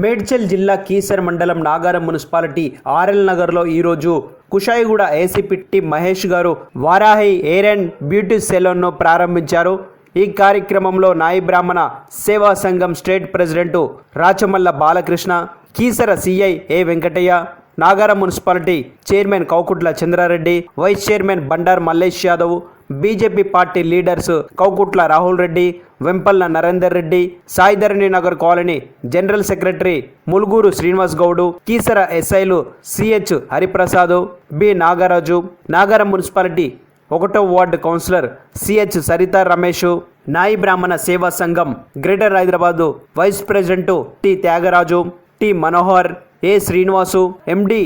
మేడ్చల్ జిల్లా కీసర్ మండలం Nagaram municipality RL నగర్లో ఈరోజు కుషాయిగూడ ఏసీపీ టి మహేష్ గారు వారాహి ఎయిర్ అండ్ బ్యూటీ సెలూన్ను ప్రారంభించారు. ఈ కార్యక్రమంలో Nayi Brahmana Seva Sangham state president Rachamalla Balakrishna, Keesara CI A Venkataiah, Nagaram municipality chairman Kaukutla Chandrareddy, vice chairman Bandar Mallesh Yadav, BJP party leaders Kaukutla Rahul Reddy, Vempalla Narender Reddy, Saidharani Nagar colony general secretary Muluguru Srinivas Goud, Keesara ఎస్ఐలు CH Hariprasad, B Nagaraju, Nagaram municipality 1వ ward councillor CH Saritha Ramesh, Nayi Brahmana Seva Sangham greater Hyderabad vice president T Tyagaraju, T Manohar, A Srinivasu, MD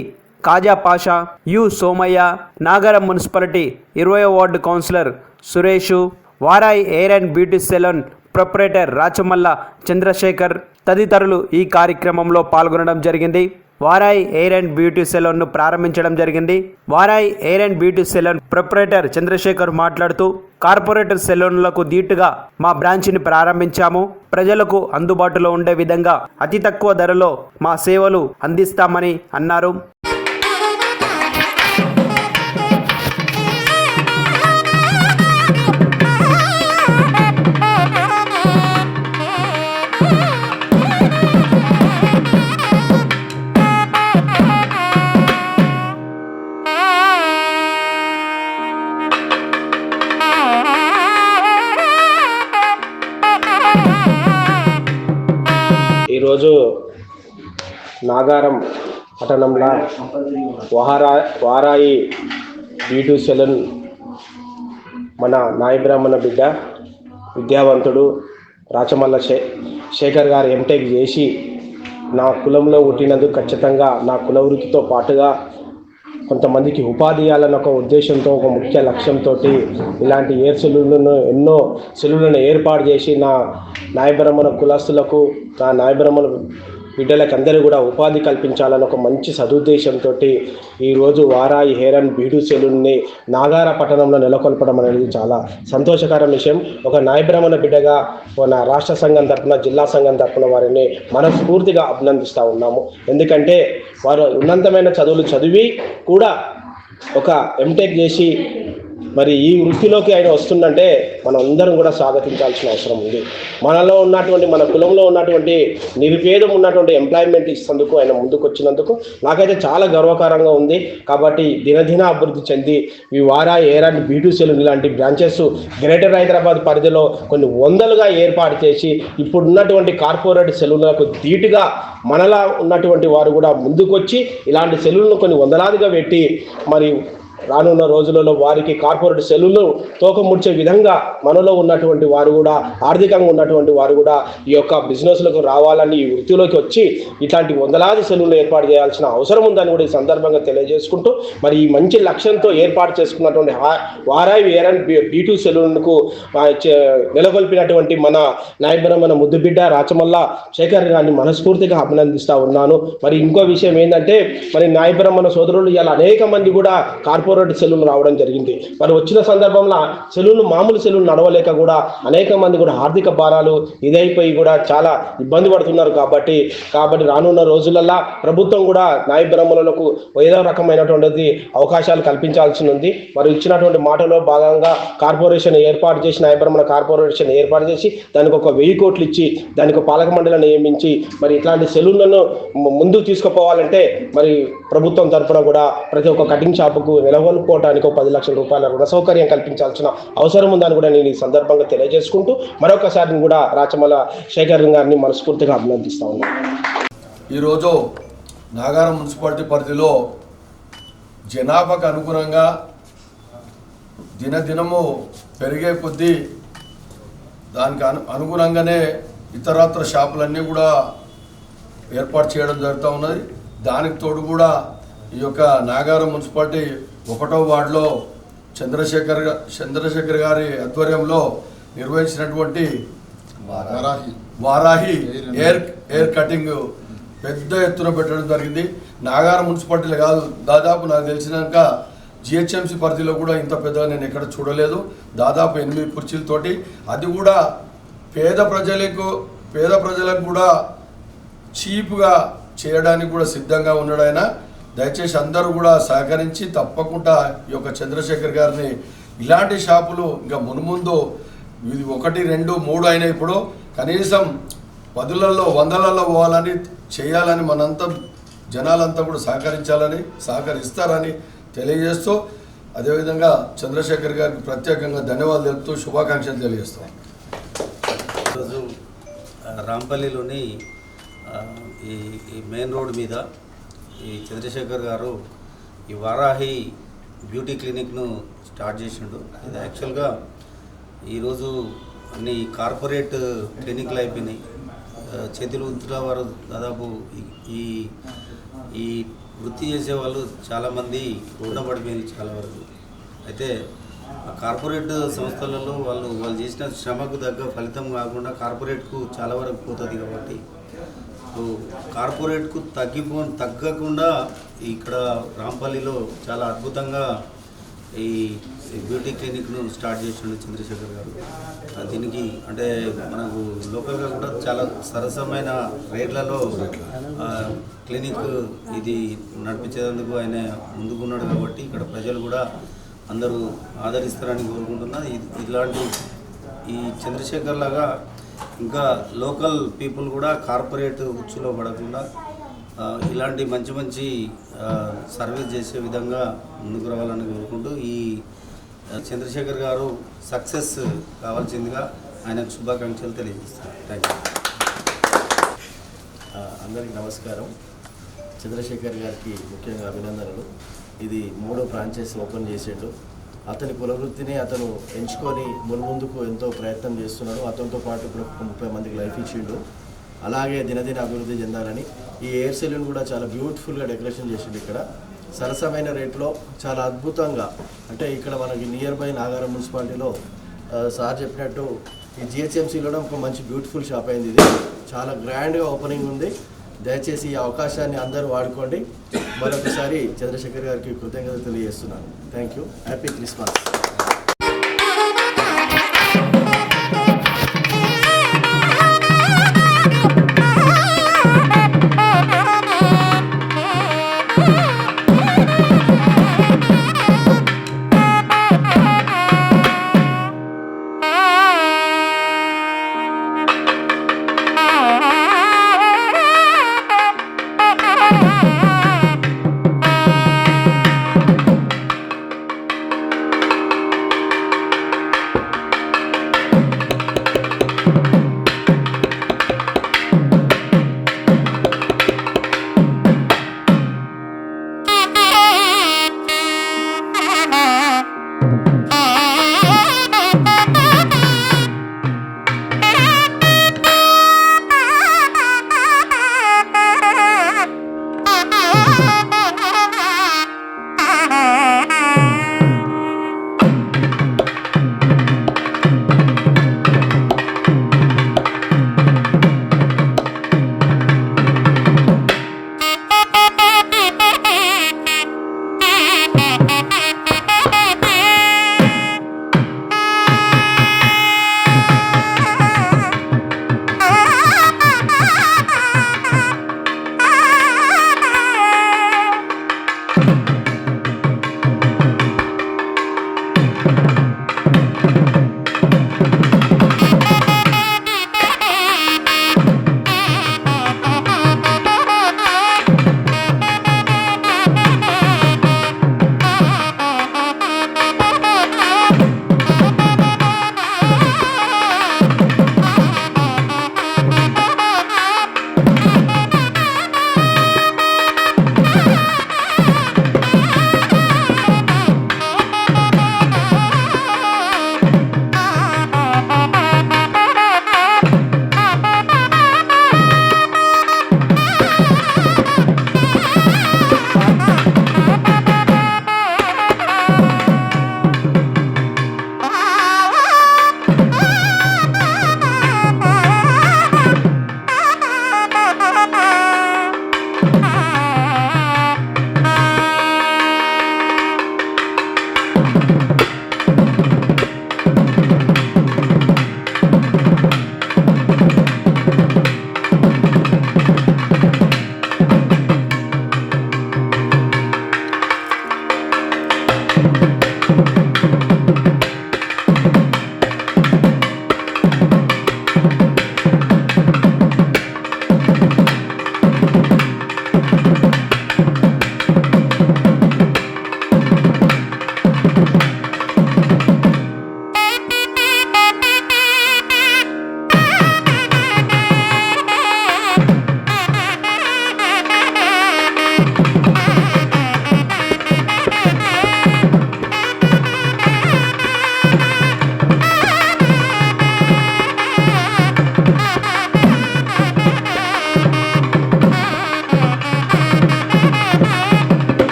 Khaja Pasha, U Somaiah, Nagaram municipality 20వ ward councillor Suresh, Varahi hair and beauty salon proprietor Rachamalla Chandrashekar తదితరులు ఈ కార్యక్రమంలో పాల్గొనడం జరిగింది. Varahi hair and beauty సెలూన్ను ప్రారంభించడం జరిగింది. Varahi hair and beauty salon proprietor Chandrashekar మాట్లాడుతూ, కార్పొరేటర్ సెలూన్లకు దీటుగా మా బ్రాంచ్ని ప్రారంభించాము. ప్రజలకు అందుబాటులో ఉండే విధంగా అతి తక్కువ ధరలో మా సేవలు అందిస్తామని అన్నారు. ఈరోజు నాగారం పట్టణంలో వారాయి బ్యూటీ సెలూన్ మన నాయి బ్రాహ్మణ బిడ్డ విద్యావంతుడు రాచమల్ల శేఖర్ గారు ఎంటెక్ చేసి నా కులంలో పుట్టినందుకు ఖచ్చితంగా నా కుల వృత్తితో పాటుగా కొంతమందికి ఉపాధి ఇవ్వాలన్న ఒక ఉద్దేశంతో, ఒక ముఖ్య లక్ష్యంతో ఇలాంటి ఎన్నో సెలూన్లను ఏర్పాటు చేసి నా నాయి బ్రాహ్మణ కులస్తులకు, నా నాయి బ్రాహ్మణ బిడ్డలకు అందరూ కూడా ఉపాధి కల్పించాలని ఒక మంచి సదుద్దేశంతో ఈరోజు వారాయి హెయిర్ అండ్ బ్యూటీ సెలూన్ని నాగార పట్టణంలో నెలకొల్పడం అనేది చాలా సంతోషకర విషయం. ఒక నాయి బ్రాహ్మణ బిడ్డగా నా రాష్ట్ర సంఘం తరఫున, జిల్లా సంఘం తరఫున వారిని మనస్ఫూర్తిగా అభినందిస్తూ ఉన్నాము. ఎందుకంటే వారు ఉన్నతమైన చదువులు చదివి కూడా ఒక ఎంటెక్ చేసి మరి ఈ వృత్తిలోకి ఆయన వస్తుందంటే మనం అందరం కూడా స్వాగతించాల్సిన అవసరం ఉంది. మనలో ఉన్నటువంటి, మన కులంలో ఉన్నటువంటి నిరుపేదం ఉన్నటువంటి ఎంప్లాయ్మెంట్ ఇస్తేందుకు ఆయన ముందుకు వచ్చినందుకు నాకైతే చాలా గర్వకారంగా ఉంది. కాబట్టి దినదిన అభివృద్ధి చెంది ఈ వారాయి ఎయిర్ అండ్ బ్యూటీ సెలూన్ లాంటి బ్రాంచెస్ గ్రేటర్ హైదరాబాద్ పరిధిలో కొన్ని వందలుగా ఏర్పాటు చేసి ఇప్పుడు ఉన్నటువంటి కార్పొరేట్ సెలూన్లకు ధీటుగా మనలా ఉన్నటువంటి వారు కూడా ముందుకొచ్చి ఇలాంటి సెలూన్లు కొన్ని వందలాదిగా పెట్టి మరి రానున్న రోజులలో వారికి కార్పొరేట్ సెలూన్లు తోకముడిచే విధంగా మనలో ఉన్నటువంటి వారు కూడా, ఆర్థికంగా ఉన్నటువంటి వారు కూడా ఈ యొక్క బిజినెస్లకు రావాలని, ఈ వృత్తిలోకి వచ్చి ఇట్లాంటి వందలాది సెలూన్లు ఏర్పాటు చేయాల్సిన అవసరం ఉందని కూడా ఈ సందర్భంగా తెలియజేసుకుంటూ, మరి ఈ మంచి లక్ష్యంతో ఏర్పాటు చేసుకున్నటువంటి వారాయి ఎయిర్ అండ్ బ్యూటీ సెలూన్కు నెలకొల్పినటువంటి మన నాయి బ్రాహ్మణ ముద్దుబిడ్డ రాచమల్ల శేఖర్ గారిని మనస్ఫూర్తిగా అభినందిస్తూ ఉన్నాను. మరి ఇంకో విషయం ఏంటంటే, మరి నాయి బ్రాహ్మణ సోదరులు ఇలా అనేక మంది కూడా కార్పొరేట్ సెలూన్ రావడం జరిగింది. మరి వచ్చిన సందర్భంలో సెలూన్, మామూలు సెలూన్ నడవలేక కూడా అనేక మంది కూడా ఆర్థిక భారాలు ఇదైపోయి కూడా చాలా ఇబ్బంది పడుతున్నారు. కాబట్టి రానున్న రోజులలో ప్రభుత్వం కూడా నాయి బ్రాహ్మణులకు ఏదో రకమైనటువంటిది అవకాశాలు కల్పించాల్సి ఉంది. మరి ఇచ్చినటువంటి మాటలో భాగంగా కార్పొరేషన్ ఏర్పాటు చేసి, నాయి బ్రాహ్మణ కార్పొరేషన్ ఏర్పాటు చేసి దానికి ఒక 1000 కోట్లు ఇచ్చి దానికి పాలక మండలిని నియమించి మరి ఇట్లాంటి సెలూన్లను ముందుకు తీసుకుపోవాలంటే మరి ప్రభుత్వం తరఫున కూడా ప్రతి ఒక్క కటింగ్ షాపుకు నెలకొల్పుకోవడానికి 10 లక్షల రూపాయల రుణ సౌకర్యం కల్పించాల్సిన అవసరం ఉందని కూడా నేను ఈ సందర్భంగా తెలియజేసుకుంటూ మరొకసారి కూడా రాచమల్ల శేఖర్ గారిని మనస్ఫూర్తిగా అభినందిస్తా ఉన్నాను. ఈరోజు నాగారం మున్సిపాలిటీ పరిధిలో జనాభాకు అనుగుణంగా దినదినము పెరిగే కొద్దీ దానికి అనుగుణంగానే ఇతరత్ర షాపులన్నీ కూడా ఏర్పాటు చేయడం జరుగుతూ ఉన్నది. దానికి తోడు కూడా ఈ యొక్క నాగారం మున్సిపాలిటీ 1వ వార్డులో చంద్రశేఖర్ గారి ఆధ్వర్యంలో నిర్వహించినటువంటి వారాహి ఎయిర్ కటింగ్ పెద్ద ఎత్తున పెట్టడం జరిగింది. నాగారం మున్సిపాలిటీలో కాదు, దాదాపు నాకు తెలిసినాక జిహెచ్ఎంసీ పరిధిలో కూడా ఇంత పెద్దగా నేను ఎక్కడ చూడలేదు. దాదాపు 8 కుర్చీలతోటి, అది కూడా పేద ప్రజలకు కూడా చీప్గా చేయడానికి కూడా సిద్ధంగా ఉన్నాడు ఆయన. దయచేసి అందరూ కూడా సహకరించి తప్పకుండా ఈ యొక్క చంద్రశేఖర్ గారిని ఇలాంటి షాపులు ఇంకా మున్ముందు ఇది 1, 2, 3 అయినా ఇప్పుడు కనీసం 10లలో 100లలో పోవాలని చేయాలని మనంతా జనాలంతా కూడా సహకరిస్తారని తెలియజేస్తూ, అదేవిధంగా చంద్రశేఖర్ గారికి ప్రత్యేకంగా ధన్యవాదాలు తెలుపుతూ శుభాకాంక్షలు తెలియజేస్తాం. ఈరోజు రాంపల్లిలోని ఈ మెయిన్ రోడ్ మీద ఈ చంద్రశేఖర్ గారు ఈ వారాహి బ్యూటీ క్లినిక్ను స్టార్ట్ చేసిండు. ఇది యాక్చువల్గా ఈరోజు అన్ని కార్పొరేట్ క్లినిక్లు అయిపోయినాయి. చేతులు వృత్తుల వారు దాదాపు ఈ ఈ వృత్తి చేసేవాళ్ళు చాలామంది రుణపడిపోయింది చాలా వరకు. అయితే ఆ కార్పొరేట్ సంస్థలలో వాళ్ళు చేసిన శ్రమకు తగ్గ ఫలితం కాకుండా కార్పొరేట్కు చాలా వరకు పోతుంది. కాబట్టి కార్పొరేట్కు తగ్గకుండా ఇక్కడ రాంపల్లిలో చాలా అద్భుతంగా ఈ బ్యూటీ క్లినిక్ను స్టార్ట్ చేసిండు చంద్రశేఖర్ గారు. దీనికి అంటే మనకు లోకల్గా కూడా చాలా సరసమైన రేట్లలో క్లినిక్ ఇది నడిపించేందుకు ఆయన ముందుకున్నాడు. కాబట్టి ఇక్కడ ప్రజలు కూడా అందరూ ఆదరిస్తారని కోరుకుంటున్నా. ఇలాంటి ఈ చంద్రశేఖర్ లాగా ఇంకా లోకల్ పీపుల్ కూడా కార్పొరేట్ ఉచ్చులో పడకుండా ఇలాంటి మంచి సర్వీస్ చేసే విధంగా ముందుకు రావాలని కోరుకుంటూ ఈ చంద్రశేఖర్ గారు సక్సెస్ కావాల్సిందిగా ఆయనకు శుభాకాంక్షలు తెలియజేస్తాను. Thank you. అందరికీ నమస్కారం. చంద్రశేఖర్ గారికి ముఖ్యంగా అభినందనలు. ఇది 3వ ఫ్రాంచైజ్ ఓపెన్ చేసేట్టు అతని కులవృత్తిని అతను ఎంచుకొని ముందుకు ఎంతో ప్రయత్నం చేస్తున్నాడు. అతనితో పాటు ఇప్పుడు 30 మందికి లైఫ్ ఇచ్చిండు. అలాగే దినదిన అభివృద్ధి చెందాలని ఈ హెయిర్ సెలూన్ కూడా చాలా బ్యూటిఫుల్గా డెకరేషన్ చేసిండు. ఇక్కడ సరసమైన రేట్లో చాలా అద్భుతంగా, అంటే ఇక్కడ మనకి నియర్ బై నాగారం మున్సిపాలిటీలో సార్ చెప్పినట్టు ఈ జిహెచ్ఎంసీలో ఒక మంచి బ్యూటిఫుల్ షాప్ అయింది. ఇది చాలా గ్రాండ్గా ఓపెనింగ్ ఉంది. దయచేసి ఈ అవకాశాన్ని అందరూ వాడుకోండి. మరొకసారి చంద్రశేఖర్ గారికి కృతజ్ఞతలు తెలియజేస్తున్నాను. Thank you. Happy Christmas.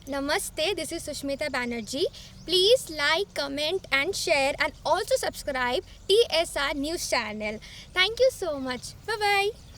Namaste. This is Sushmita Banerjee. Please like, comment and share and also subscribe TSR News channel. Thank you so much. Bye-bye.